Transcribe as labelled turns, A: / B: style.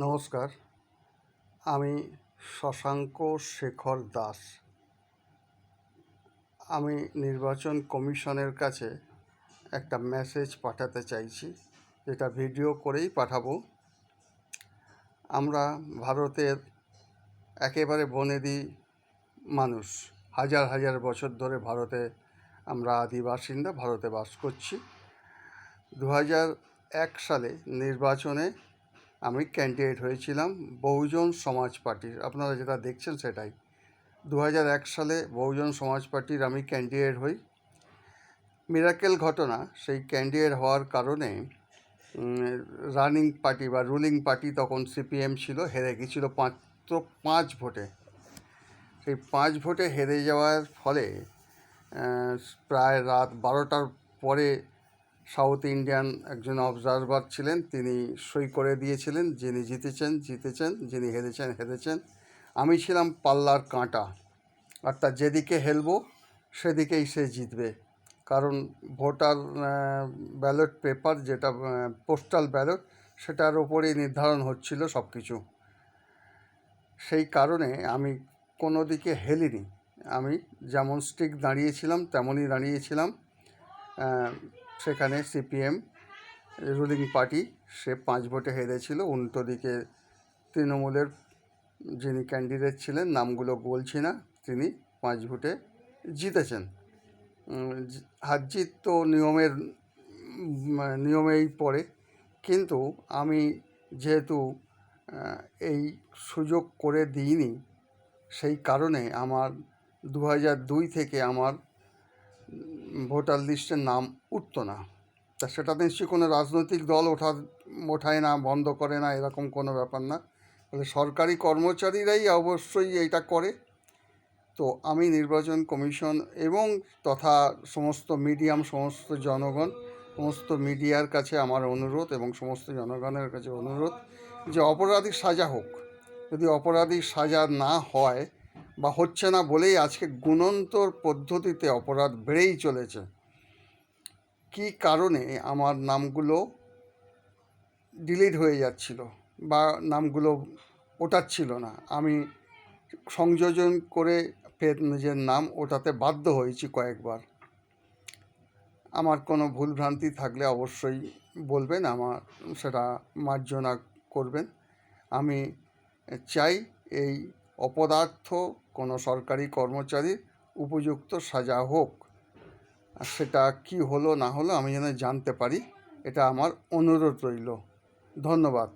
A: নমস্কার, আমি শশাঙ্ক শেখর দাস। আমি নির্বাচন কমিশনের কাছে একটা মেসেজ পাঠাতে চাইছি, যেটা ভিডিও করেই পাঠাবো। আমরা ভারতের একেবারে বনেদি মানুষ। হাজার হাজার বছর ধরে ভারতে আমরা আদিবাসিন্দা ভারতে বাস করছি। 2001 সালে নির্বাচনে আমি ক্যান্ডিডেট হয়েছিলাম বহুজন সমাজ পার্টির। আপনারা যেটা দেখছেন সেটাই। 2001 সালে বহুজন সমাজ পার্টির আমি ক্যান্ডিডেট হই। মিরাকেল ঘটনা, সেই ক্যান্ডিডেট হওয়ার কারণে রানিং পার্টি বা রুলিং পার্টি তখন সিপিএম ছিল, হেরে গিয়েছিল মাত্র 5 ভোটে। সেই 5 ভোটে হেরে যাওয়ার ফলে প্রায় রাত 12টার পরে সাউথ ইন্ডিয়ান একজন অবজারভার ছিলেন, তিনি সই করে দিয়েছিলেন, যিনি জিতেছেন, যিনি হেরেছেন। আমি ছিলাম পাল্লার কাঁটা, অর্থাৎ যেদিকে হেলবো সেদিকেই সে জিতবে। কারণ ভোটার ব্যালট পেপার, যেটা পোস্টাল ব্যালট, সেটার ওপরেই নির্ধারণ হচ্ছিল সব কিছু। সেই কারণে আমি কোনো দিকে হেলিনি। আমি যেমন স্টিক দাঁড়িয়েছিলাম তেমনই দাঁড়িয়েছিলাম। সেখানে সিপিএম রুলিং পার্টি, সে 5 ভোটে হেরেছিল। উল্টো দিকে তৃণমূলের যিনি ক্যান্ডিডেট ছিলেন, নামগুলো বলছি না, তিনি 5 ভোটে জিতেছেন। হার জিত তো নিয়মেই পড়ে, কিন্তু আমি যেহেতু এই সুযোগ করে দিইনি, সেই কারণে আমার 2002 থেকে আমার ভোটার লিস্টের নাম উঠতো না। তা সেটা নিশ্চয়ই কোনো রাজনৈতিক দল ওঠায় না, বন্ধ করে না, এরকম কোনো ব্যাপার না। তাহলে সরকারি কর্মচারীরাই অবশ্যই এইটা করে। তো আমি নির্বাচন কমিশন এবং তথা সমস্ত মিডিয়াম, সমস্ত জনগণ, সমস্ত মিডিয়ার কাছে আমার অনুরোধ এবং সমস্ত জনগণের কাছে অনুরোধ যে অপরাধীর সাজা হোক। যদি অপরাধীর সাজা না হয় বা হচ্ছে না বলেই আজকে গুণন্তর পদ্ধতিতে অপরাধ বেড়েই চলেছে। কী কারণে আমার নামগুলো ডিলিট হয়ে যাচ্ছিল বা নামগুলো ওঠাচ্ছিল না, আমি সংযোজন করে ফের নিজের নাম ওঠাতে বাধ্য হয়েছি কয়েকবার। আমার কোনো ভুলভ্রান্তি থাকলে অবশ্যই বলবেন, আমার সেটা মার্জনা করবেন। আমি চাই এই অপদার্থ কোনো সরকারি কর্মচারীর উপযুক্ত সাজা হোক। আর সেটা কি হলো না হলো আমি যেন জানতে পারি, এটা আমার অনুরোধ রইল। ধন্যবাদ।